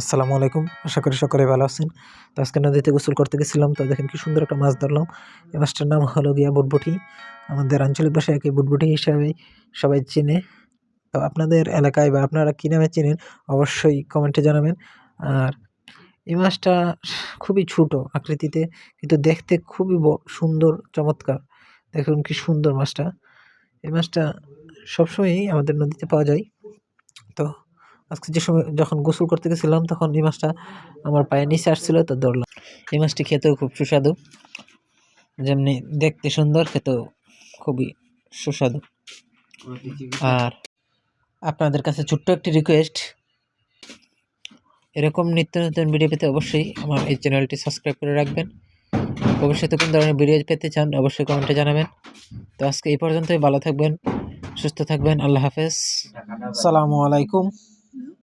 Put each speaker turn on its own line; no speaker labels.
আসসালামু আলাইকুম। আশা করি সকলে ভালো আছেন। তো আজকে নদীতে গোসল করতে গেছিলাম। তো দেখেন কি সুন্দর একটা মাছ ধরলাম। এই মাছটার নাম হলো গিয়া বুটবুটি। আমাদের আঞ্চলিক ভাষায় একে বুটবুটি হিসাবে সবাই চেনে। তো আপনাদের এলাকায় বা আপনারা কি নামে চেনেন অবশ্যই কমেন্টে জানাবেন। আর এই মাছটা খুবই ছোট আকৃতিতে, কিন্তু দেখতে খুবই সুন্দর, চমৎকার। দেখুন কি সুন্দর মাছটা। এই মাছটা সবসময়ই আমাদের নদীতে পাওয়া যায়। তো আজকে যে সময় যখন গোসল করতে গেছিলাম তখন এই মাছটা আমার পায়ের নিচে আসছিল, তো ধরলাম। এই মাছটি খেতেও খুব সুস্বাদু, যেমনি দেখতে সুন্দর, খেতেও খুবই সুস্বাদু। আর আপনাদের কাছে ছোট্ট একটি রিকোয়েস্ট, এরকম নিত্য নতুন ভিডিও পেতে অবশ্যই আমার এই চ্যানেলটি সাবস্ক্রাইব করে রাখবেন। ভবিষ্যতে কোন ধরনের ভিডিও পেতে চান অবশ্যই কমেন্টে জানাবেন। তো আজকে এই পর্যন্তই। ভালো থাকবেন, সুস্থ থাকবেন। আল্লাহ হাফেজ, আসসালামু আলাইকুম।